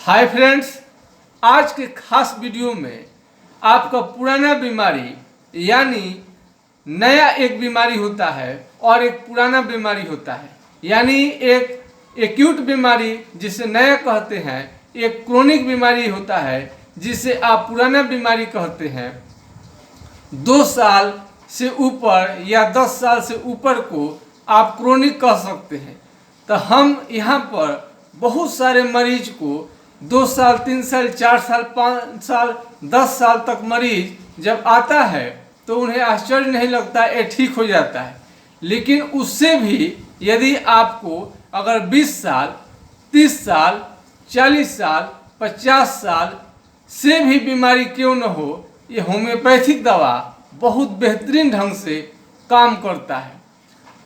Hi friends, आज के खास वीडियो में आपका पुराना बीमारी यानी नया एक बीमारी होता है और एक पुराना बीमारी होता है, यानी एक एक्यूट बीमारी जिसे नया कहते हैं, एक क्रोनिक बीमारी होता है जिसे आप पुराना बीमारी कहते हैं। 2 साल से ऊपर या 10 साल से ऊपर को आप क्रोनिक कह सकते हैं। तो हम यहाँ पर बहुत सारे मरीज को 2 साल, 3 साल, 4 साल, 5 साल, 10 साल तक मरीज जब आता है तो उन्हें आश्चर्य नहीं लगता, ये ठीक हो जाता है। लेकिन उससे भी यदि आपको अगर 20 साल, 30 साल, 40 साल, 50 साल से भी बीमारी क्यों न हो, ये होम्योपैथिक दवा बहुत बेहतरीन ढंग से काम करता है।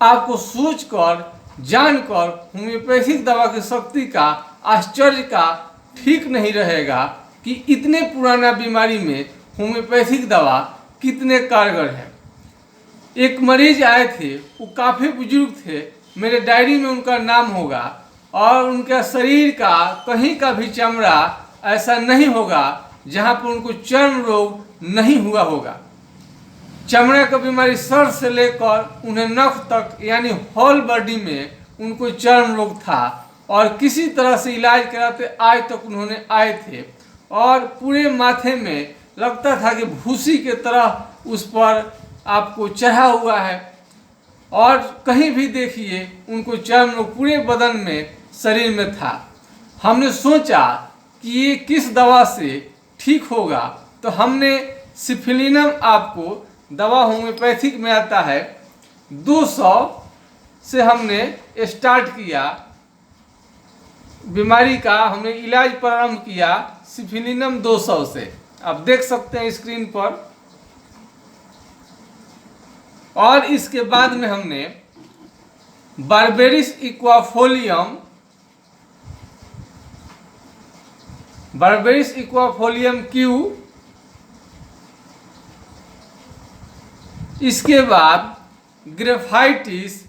आपको सोचकर जानकर होम्योपैथिक दवा की शक्ति का आश्चर्य का ठीक नहीं रहेगा कि इतने पुराना बीमारी में होम्योपैथिक दवा कितने कारगर है। एक मरीज आए थे, वो काफ़ी बुजुर्ग थे, मेरे डायरी में उनका नाम होगा, और उनका शरीर का कहीं का भी चमड़ा ऐसा नहीं होगा जहाँ पर उनको चर्म रोग नहीं हुआ होगा। चमड़े का बीमारी सर से लेकर उन्हें नख तक यानी होल बॉडी में उनको चर्म रोग था, और किसी तरह से इलाज कराते आज तक उन्होंने आए थे, और पूरे माथे में लगता था कि भूसी के तरह उस पर आपको चढ़ा हुआ है, और कहीं भी देखिए उनको चर्म रोग पूरे बदन में शरीर में था। हमने सोचा कि ये किस दवा से ठीक होगा, तो हमने सिफिलिनम, आपको दवा होम्योपैथिक में आता है, 200 से हमने स्टार्ट किया बीमारी का, हमने इलाज प्रारंभ किया सिफिलिनम 200 से। आप देख सकते हैं स्क्रीन पर। और इसके बाद में हमने बारबेरिस इक्वाफोलियम क्यू, इसके बाद ग्रेफाइटिस,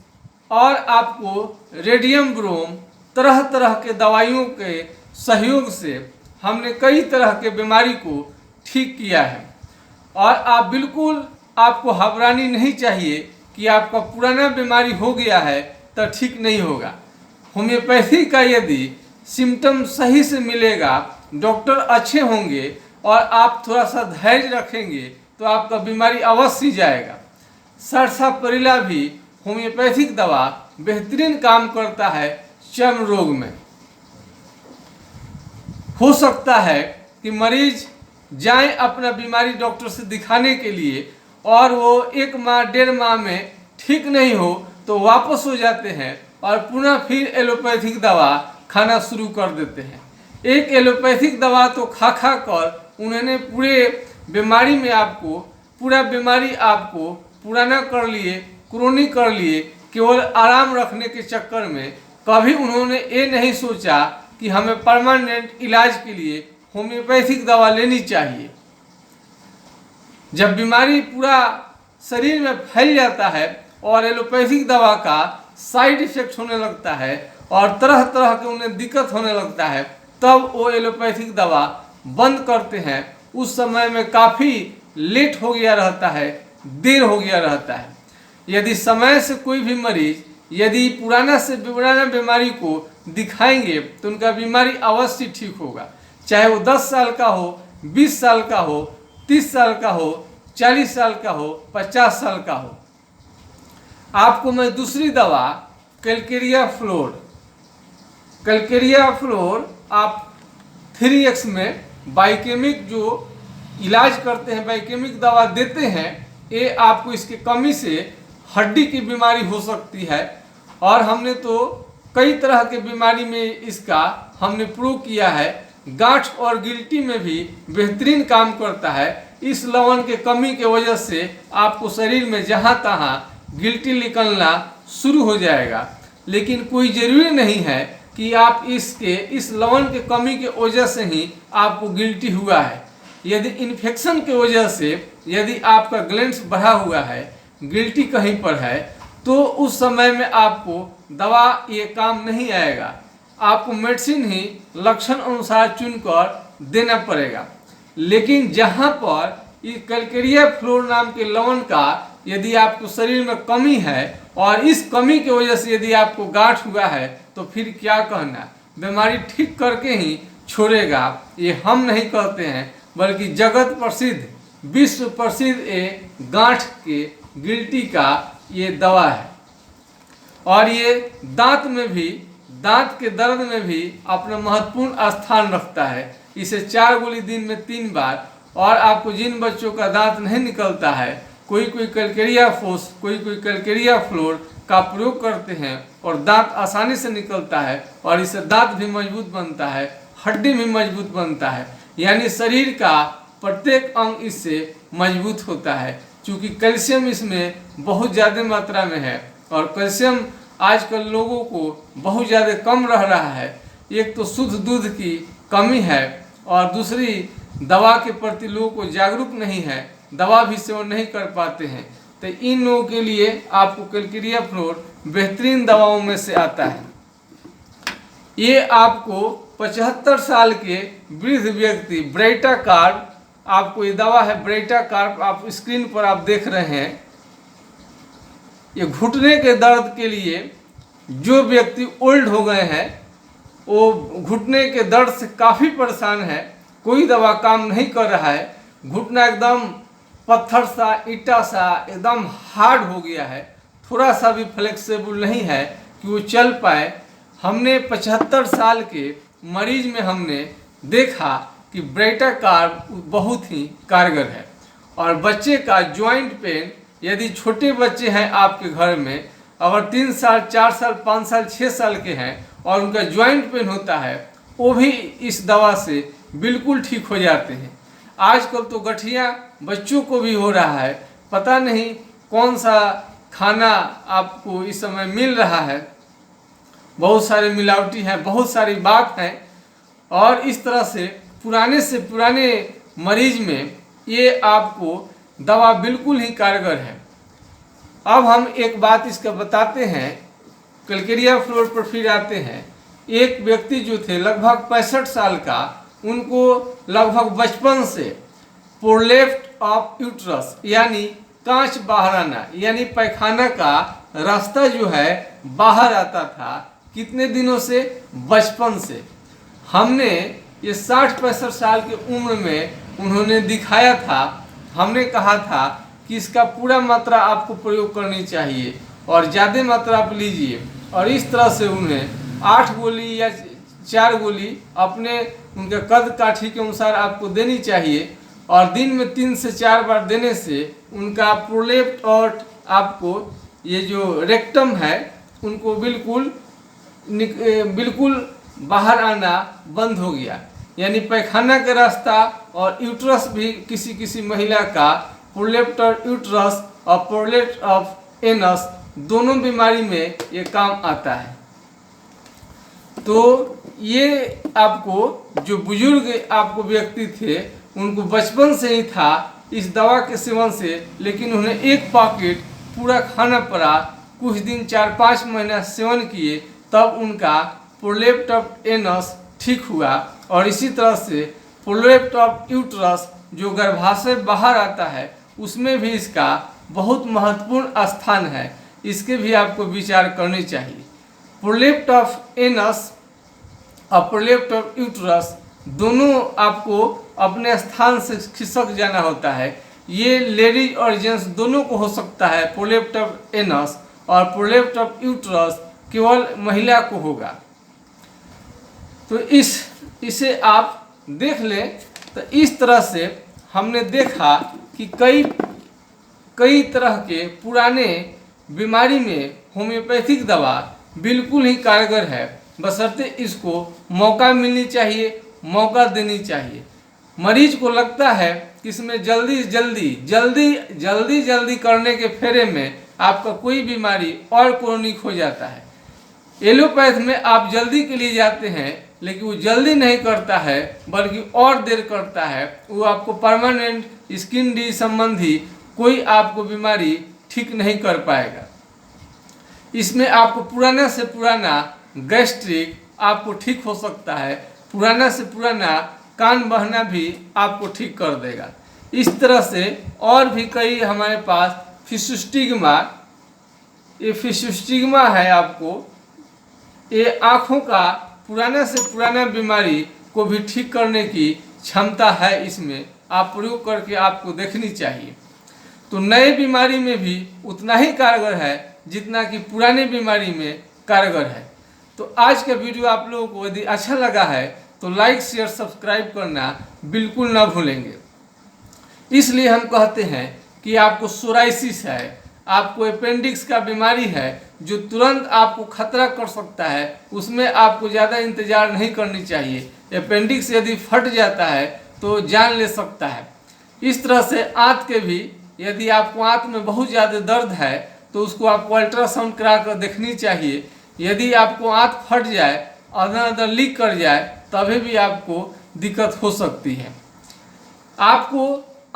और आपको रेडियम ब्रोम, तरह तरह के दवाइयों के सहयोग से हमने कई तरह के बीमारी को ठीक किया है। और आप बिल्कुल, आपको घबरानी नहीं चाहिए कि आपका पुराना बीमारी हो गया है तो ठीक नहीं होगा। होम्योपैथी का यदि सिम्टम सही से मिलेगा, डॉक्टर अच्छे होंगे और आप थोड़ा सा धैर्य रखेंगे तो आपका बीमारी अवश्य जाएगा। सरसापरिला भी होम्योपैथिक दवा बेहतरीन काम करता है चर्म रोग में। हो सकता है कि मरीज जाए अपना बीमारी डॉक्टर से दिखाने के लिए, और वो 1 माह 1.5 माह में ठीक नहीं हो तो वापस हो जाते हैं और पुनः फिर एलोपैथिक दवा खाना शुरू कर देते हैं। एक एलोपैथिक दवा तो खा कर उन्होंने पूरे बीमारी में आपको, पूरा बीमारी आपको पुराना कर लिए, क्रोनिक कर लिए, केवल आराम रखने के चक्कर में। कभी उन्होंने ये नहीं सोचा कि हमें परमानेंट इलाज के लिए होम्योपैथिक दवा लेनी चाहिए। जब बीमारी पूरा शरीर में फैल जाता है और एलोपैथिक दवा का साइड इफेक्ट होने लगता है और तरह तरह के उन्हें दिक्कत होने लगता है, तब वो एलोपैथिक दवा बंद करते हैं। उस समय में काफ़ी लेट हो गया रहता है, देर हो गया रहता है। यदि समय से कोई भी मरीज यदि पुराना से पुराना बीमारी को दिखाएंगे तो उनका बीमारी अवश्य ठीक होगा, चाहे वो 10 साल का हो, 20 साल का हो, 30 साल का हो, 40 साल का हो, 50 साल का हो। आपको मैं दूसरी दवा कैलकेरिया फ्लोर आप 3x में बाइकेमिक जो इलाज करते हैं, बाइकेमिक दवा देते हैं, ये आपको इसकी कमी से हड्डी की बीमारी हो सकती है। और हमने तो कई तरह के बीमारी में इसका हमने प्रूव किया है। गांठ और गिल्टी में भी बेहतरीन काम करता है। इस लवण के कमी के वजह से आपको शरीर में जहाँ तहाँ गिल्टी निकलना शुरू हो जाएगा। लेकिन कोई ज़रूरी नहीं है कि आप इस लवण के कमी के वजह से ही आपको गिल्टी हुआ है। यदि इन्फेक्शन के वजह से यदि आपका ग्लैंड्स बढ़ा हुआ है, गिल्टी कहीं पर है, तो उस समय में आपको दवा ये काम नहीं आएगा। आपको मेडिसिन ही लक्षण अनुसार चुनकर देना पड़ेगा। लेकिन जहाँ पर इस कैलकेरिया फ्लोर नाम के लवण का यदि आपको शरीर में कमी है और इस कमी की वजह से यदि आपको गांठ हुआ है तो फिर क्या कहना, बीमारी ठीक करके ही छोड़ेगा। ये हम नहीं कहते हैं बल्कि जगत प्रसिद्ध विश्व प्रसिद्ध ये गांठ के गिल्टी का ये दवा है। और ये दांत में भी, दांत के दर्द में भी अपना महत्वपूर्ण स्थान रखता है। इसे 4 गोली दिन में 3 बार। और आपको जिन बच्चों का दांत नहीं निकलता है, कोई कैलकेरिया फोस, कोई कैलकेरिया फ्लोर का प्रयोग करते हैं और दांत आसानी से निकलता है और इससे दांत भी मजबूत बनता है, हड्डी भी मजबूत बनता है, यानी शरीर का प्रत्येक अंग इससे मजबूत होता है। क्योंकि कैल्शियम इसमें बहुत ज़्यादा मात्रा में है और कैल्शियम आजकल लोगों को बहुत ज़्यादा कम रह रहा है। एक तो शुद्ध दूध की कमी है और दूसरी दवा के प्रति लोगों को जागरूक नहीं है, दवा भी सेवन नहीं कर पाते हैं। तो इन लोगों के लिए आपको कैलकेरिया फ्लोर बेहतरीन दवाओं में से आता है। ये आपको 75 साल के वृद्ध व्यक्ति ब्रेटा कार्ब, आपको ये दवा है ब्रेटा कार्ब, आप स्क्रीन पर आप देख रहे हैं। ये घुटने के दर्द के लिए जो व्यक्ति ओल्ड हो गए हैं, वो घुटने के दर्द से काफ़ी परेशान है, कोई दवा काम नहीं कर रहा है, घुटना एकदम पत्थर सा, ईटा सा एकदम हार्ड हो गया है, थोड़ा सा भी फ्लेक्सिबल नहीं है कि वो चल पाए। हमने 75 साल के मरीज में हमने देखा कि ब्रेटा कार्ब बहुत ही कारगर है। और बच्चे का जॉइंट पेन, यदि छोटे बच्चे हैं आपके घर में, अगर 3 साल 4 साल 5 साल 6 साल के हैं और उनका जॉइंट पेन होता है, वो भी इस दवा से बिल्कुल ठीक हो जाते हैं। आजकल तो गठिया बच्चों को भी हो रहा है, पता नहीं कौन सा खाना आपको इस समय मिल रहा है, बहुत सारे मिलावटी हैं, बहुत सारी बात है। और इस तरह से पुराने मरीज में ये आपको दवा बिल्कुल ही कारगर है। अब हम एक बात इसका बताते हैं, कैलकेरिया फ्लोर पर फिर आते हैं। एक व्यक्ति जो थे लगभग 65 साल का, उनको लगभग बचपन से प्रोलेप्ट ऑफ यूट्रस यानी कांच बाहर आना, यानी पैखाना का रास्ता जो है बाहर आता था। कितने दिनों से? बचपन से। हमने ये 60-65 साल की उम्र में उन्होंने दिखाया था। हमने कहा था कि इसका पूरा मात्रा आपको प्रयोग करनी चाहिए और ज़्यादा मात्रा आप लीजिए। और इस तरह से उन्हें 8 गोली या 4 गोली अपने उनके कद काठी के अनुसार आपको देनी चाहिए। और दिन में 3 से 4 बार देने से उनका प्रोलेप्ट और आपको ये जो रेक्टम है उनको बिल्कुल बाहर आना बंद हो गया। यानी पैखाना का रास्ता और यूट्रस भी किसी महिला का प्रोलेप्ट और यूट्रस और प्रोलेप्ट ऑफ एनस दोनों बीमारी में ये काम आता है। तो ये आपको जो बुजुर्ग आपको व्यक्ति थे उनको बचपन से ही था इस दवा के सेवन से, लेकिन उन्हें एक पॉकेट पूरा खाना पड़ा। कुछ दिन 4-5 महीना सेवन किए तब उनका प्रोलेप्ट ऑफ एनस ठीक हुआ। और इसी तरह से प्रोलेप्ट ऑफ यूट्रस जो गर्भाशय बाहर आता है उसमें भी इसका बहुत महत्वपूर्ण स्थान है, इसके भी आपको विचार करनी चाहिए। प्रोलेप्ट ऑफ एनस और प्रोलेप्ट ऑफ यूट्रस दोनों आपको अपने स्थान से खिसक जाना होता है। ये लेडीज और जेंट्स दोनों को हो सकता है प्रोलेप्ट ऑफ एनस, और प्रोलेप्ट ऑफ यूट्रस केवल महिला को होगा। तो इसे आप देख लें। तो इस तरह से हमने देखा कि कई तरह के पुराने बीमारी में होम्योपैथिक दवा बिल्कुल ही कारगर है, बशर्ते इसको मौका मिलनी चाहिए, मौका देनी चाहिए। मरीज को लगता है कि इसमें जल्दी करने के फेरे में आपका कोई बीमारी और क्रोनिक हो जाता है। एलोपैथ में आप जल्दी के लिए जाते हैं, लेकिन वो जल्दी नहीं करता है बल्कि और देर करता है। वो आपको परमानेंट स्किन डिजीज संबंधी कोई आपको बीमारी ठीक नहीं कर पाएगा। इसमें आपको पुराना से पुराना गैस्ट्रिक, आपको ठीक हो सकता है, पुराना से पुराना कान बहना भी आपको ठीक कर देगा। इस तरह से और भी कई हमारे पास फिशस्टिग्मा, ये फिशस्टिग्मा है, आपको ये आँखों का पुराना से पुराना बीमारी को भी ठीक करने की क्षमता है। इसमें आप प्रयोग करके आपको देखनी चाहिए। तो नए बीमारी में भी उतना ही कारगर है जितना कि पुराने बीमारी में कारगर है। तो आज का वीडियो आप लोगों को यदि अच्छा लगा है तो लाइक शेयर सब्सक्राइब करना बिल्कुल ना भूलेंगे। इसलिए हम कहते हैं कि आपको सोराइसिस है, आपको अपेंडिक्स का बीमारी है जो तुरंत आपको खतरा कर सकता है, उसमें आपको ज़्यादा इंतजार नहीं करनी चाहिए। अपेंडिक्स यदि फट जाता है तो जान ले सकता है। इस तरह से आंत के भी, यदि आपको आंत में बहुत ज़्यादा दर्द है तो उसको आपको अल्ट्रासाउंड करा कर देखनी चाहिए। यदि आपको आंत फट जाए, अंदर अंदर लीक कर जाए, तभी भी आपको दिक्कत हो सकती है। आपको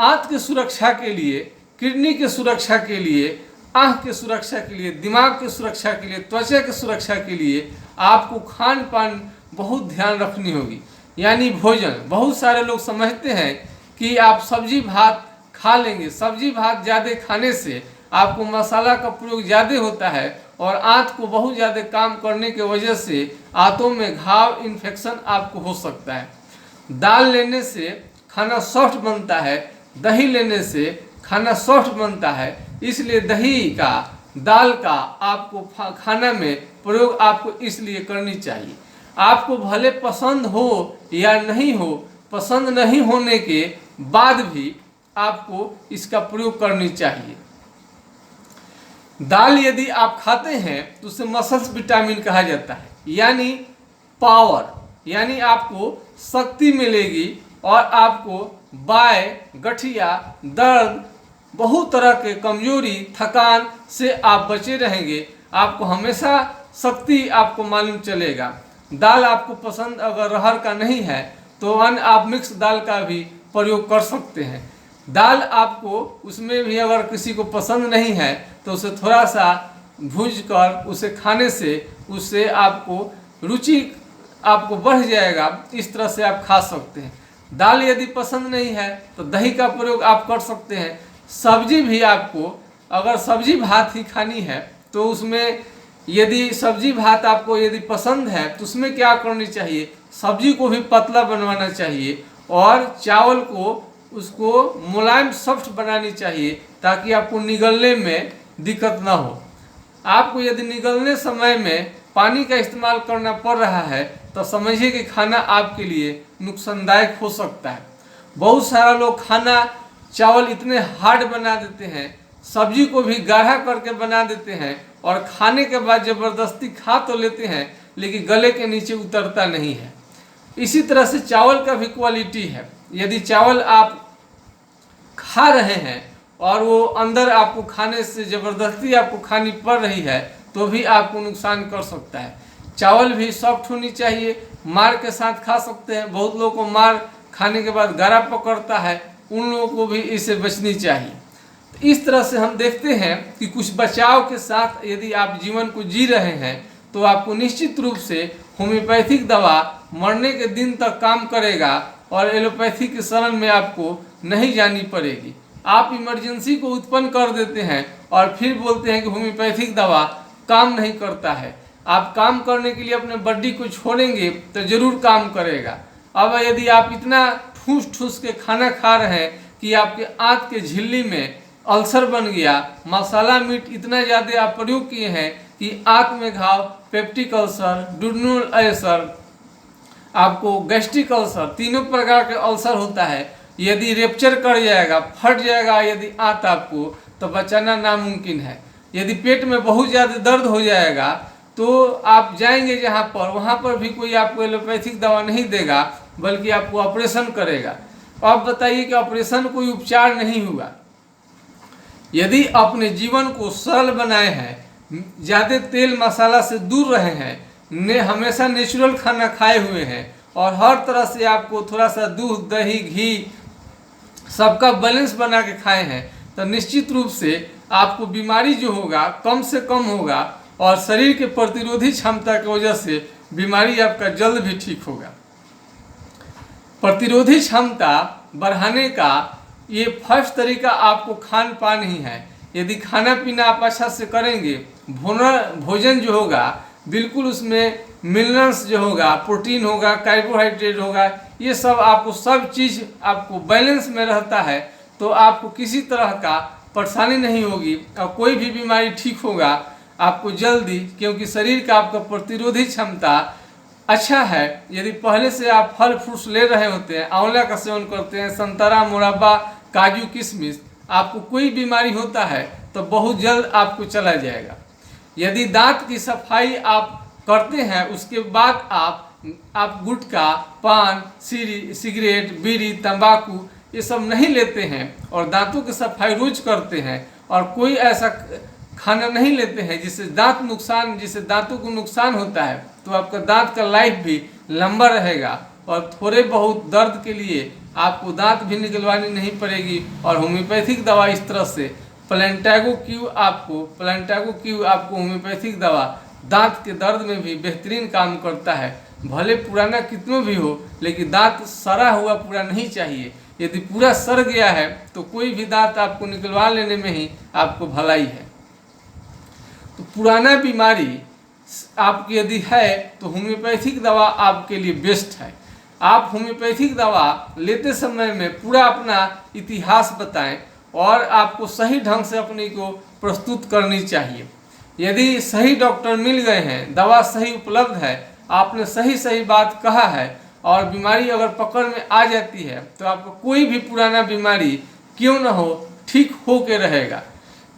आंत की सुरक्षा के लिए, किडनी की सुरक्षा के लिए, आँख की सुरक्षा के लिए, दिमाग की सुरक्षा के लिए, त्वचा की सुरक्षा के लिए आपको खान पान बहुत ध्यान रखनी होगी, यानी भोजन। बहुत सारे लोग समझते हैं कि आप सब्जी भात खा लेंगे, सब्जी भात ज़्यादा खाने से आपको मसाला का प्रयोग ज़्यादा होता है और आंत को बहुत ज़्यादा काम करने की वजह से आंतों में घाव, इन्फेक्शन आपको हो सकता है। दाल लेने से खाना सॉफ्ट बनता है, दही लेने से खाना सॉफ्ट बनता है, इसलिए दही का, दाल का आपको खाना में प्रयोग आपको इसलिए करनी चाहिए। आपको भले पसंद हो या नहीं हो, पसंद नहीं होने के बाद भी आपको इसका प्रयोग करनी चाहिए। दाल यदि आप खाते हैं तो उसे मसल्स विटामिन कहा जाता है, यानी पावर, यानी आपको शक्ति मिलेगी और आपको बाय, गठिया, दर्द, बहुत तरह के कमजोरी, थकान से आप बचे रहेंगे। आपको हमेशा शक्ति आपको मालूम चलेगा। दाल आपको पसंद अगर अरहर का नहीं है तो अन्य आप मिक्स दाल का भी प्रयोग कर सकते हैं। दाल आपको उसमें भी अगर किसी को पसंद नहीं है तो उसे थोड़ा सा भूज कर उसे खाने से उससे आपको रुचि आपको बढ़ जाएगा। इस तरह से आप खा सकते हैं। दाल यदि पसंद नहीं है तो दही का प्रयोग आप कर सकते हैं। सब्जी भी आपको, अगर सब्जी भात ही खानी है तो उसमें यदि सब्जी भात आपको यदि पसंद है तो उसमें क्या करनी चाहिए, सब्जी को भी पतला बनवाना चाहिए और चावल को उसको मुलायम सॉफ्ट बनानी चाहिए ताकि आपको निगलने में दिक्कत ना हो। आपको यदि निगलने समय में पानी का इस्तेमाल करना पड़ रहा है तो समझिए कि खाना आपके लिए नुकसानदायक हो सकता है। बहुत सारा लोग खाना, चावल इतने हार्ड बना देते हैं, सब्जी को भी गाढ़ा करके बना देते हैं और खाने के बाद ज़बरदस्ती खा तो लेते हैं लेकिन गले के नीचे उतरता नहीं है। इसी तरह से चावल का भी क्वालिटी है। यदि चावल आप खा रहे हैं और वो अंदर आपको खाने से ज़बरदस्ती आपको खानी पड़ रही है तो भी आपको नुकसान कर सकता है। चावल भी सॉफ्ट होनी चाहिए, मार के साथ खा सकते हैं। बहुत लोगों को मार खाने के बाद गारा पकड़ता है, उन लोगों को भी इससे बचनी चाहिए। तो इस तरह से हम देखते हैं कि कुछ बचाव के साथ यदि आप जीवन को जी रहे हैं तो आपको निश्चित रूप से होम्योपैथिक दवा मरने के दिन तक काम करेगा और एलोपैथी के शरण में आपको नहीं जानी पड़ेगी। आप इमरजेंसी को उत्पन्न कर देते हैं और फिर बोलते हैं कि होम्योपैथिक दवा काम नहीं करता है। आप काम करने के लिए अपने बॉडी को छोड़ेंगे तो जरूर काम करेगा। अब यदि आप इतना ठूस ठूस के खाना खा रहे हैं कि आपके आंत के झिल्ली में अल्सर बन गया, मसाला मीट इतना ज़्यादा आप प्रयोग किए हैं कि आंत में घाव, पेप्टिक अल्सर, डुडनल अल्सर, आपको गैस्ट्रिक अल्सर, तीनों प्रकार के अल्सर होता है। यदि रेप्चर कर जाएगा, फट जाएगा यदि आंत आपको, तो बचाना नामुमकिन है। यदि पेट में बहुत ज़्यादा दर्द हो जाएगा तो आप जाएंगे जहाँ पर, वहाँ पर भी कोई आपको एलोपैथिक दवा नहीं देगा बल्कि आपको ऑपरेशन करेगा। अब बताइए कि ऑपरेशन कोई उपचार नहीं हुआ। यदि अपने जीवन को सरल बनाए हैं, ज़्यादा तेल मसाला से दूर रहे हैं, हमेशा नेचुरल खाना खाए हुए हैं और हर तरह से आपको थोड़ा सा दूध, दही, घी सबका बैलेंस बना के खाए हैं तो निश्चित रूप से आपको बीमारी जो होगा कम से कम होगा और शरीर के प्रतिरोधी क्षमता की वजह से बीमारी आपका जल्द भी ठीक होगा। प्रतिरोधी क्षमता बढ़ाने का ये फर्स्ट तरीका आपको खान पान ही है। यदि खाना पीना आप अच्छा से करेंगे, भोजन जो होगा बिल्कुल उसमें मिनरल्स जो होगा, प्रोटीन होगा, कार्बोहाइड्रेट होगा, ये सब आपको सब चीज़ आपको बैलेंस में रहता है, तो आपको किसी तरह का परेशानी नहीं होगी और कोई भी बीमारी ठीक होगा आपको जल्दी, क्योंकि शरीर का आपका प्रतिरोधी क्षमता अच्छा है। यदि पहले से आप फल फ्रूट्स ले रहे होते हैं, आंवला का सेवन करते हैं, संतरा, मुरब्बा, काजू, किशमिश, आपको कोई बीमारी होता है तो बहुत जल्द आपको चला जाएगा। यदि दांत की सफाई आप करते हैं, उसके बाद आप गुटखा, पान, सिगरेट, बीड़ी, तंबाकू ये सब नहीं लेते हैं और दांतों की सफाई रोज करते हैं और कोई ऐसा खाना नहीं लेते हैं जिससे दांतों को नुकसान होता है, तो आपका दांत का लाइफ भी लंबा रहेगा और थोड़े बहुत दर्द के लिए आपको दांत भी निकलवानी नहीं पड़ेगी। और होम्योपैथिक दवा इस तरह से प्लेंटागो क्यू आपको होम्योपैथिक दवा दांत के दर्द में भी बेहतरीन काम करता है। भले पुराना कितना भी हो, लेकिन दांत सड़ा हुआ पूरा नहीं चाहिए। यदि पूरा सड़ गया है तो कोई भी दांत आपको निकलवा लेने में ही आपको भलाई है। तो पुराना बीमारी आपकी यदि है तो होम्योपैथिक दवा आपके लिए बेस्ट है। आप होम्योपैथिक दवा लेते समय में पूरा अपना इतिहास बताएं और आपको सही ढंग से अपने को प्रस्तुत करनी चाहिए। यदि सही डॉक्टर मिल गए हैं, दवा सही उपलब्ध है, आपने सही बात कहा है और बीमारी अगर पकड़ में आ जाती है, तो आपको कोई भी पुराना बीमारी क्यों न हो ठीक हो के रहेगा।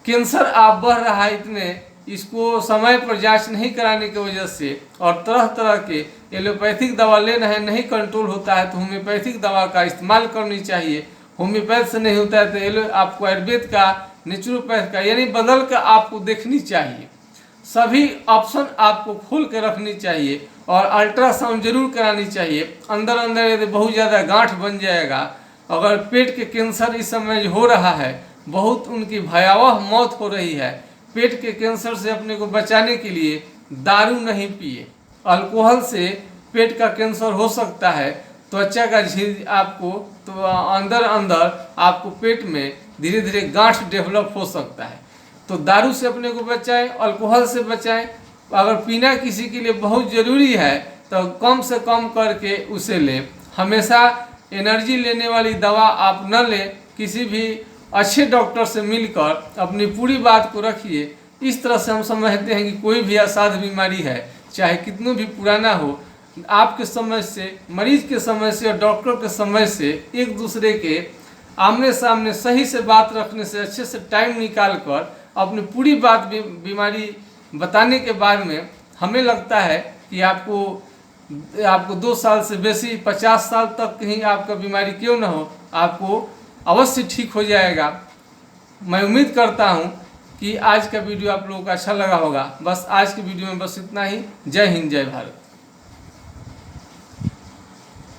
कैंसर आप बढ़ रहा है इतने, इसको समय पर जांच नहीं कराने की वजह से और तरह तरह के एलोपैथिक दवा ले रहे हैं, नहीं कंट्रोल होता है, तो होम्योपैथिक दवा का इस्तेमाल करनी चाहिए। होम्योपैथ से नहीं होता है तो आपको आयुर्वेद का, नेचुरोपैथ का, यानी बदल कर आपको देखनी चाहिए। सभी ऑप्शन आपको खोल के रखनी चाहिए और अल्ट्रासाउंड जरूर करानी चाहिए। अंदर यदि बहुत ज़्यादा गांठ बन जाएगा, अगर पेट के कैंसर इस समय हो रहा है, बहुत उनकी भयावह मौत हो रही है। पेट के कैंसर से अपने को बचाने के लिए दारू नहीं पिए। अल्कोहल से पेट का कैंसर हो सकता है, त्वचा का झील आपको तो अंदर आपको पेट में धीरे धीरे गांठ डेवलप हो सकता है। तो दारू से अपने को बचाएं, अल्कोहल से बचाएं। अगर पीना किसी के लिए बहुत ज़रूरी है तो कम से कम करके उसे लें। हमेशा एनर्जी लेने वाली दवा आप न लें, किसी भी अच्छे डॉक्टर से मिलकर अपनी पूरी बात को रखिए। इस तरह से हम समझते हैं कि कोई भी असाध्य बीमारी है, चाहे कितनी भी पुराना हो, आपके समझ से, मरीज के समझ से और डॉक्टर के समझ से एक दूसरे के आमने सामने सही से बात रखने से, अच्छे से टाइम निकाल कर अपनी पूरी बात बीमारी बताने के बाद में हमें लगता है कि आपको 2 साल से बेसी 50 साल तक कहीं आपका बीमारी क्यों न हो, आपको अवश्य ठीक हो जाएगा। मैं उम्मीद करता हूं कि आज का वीडियो आप लोगों को अच्छा लगा होगा। बस आज के वीडियो में बस इतना ही। जय हिंद, जय भारत।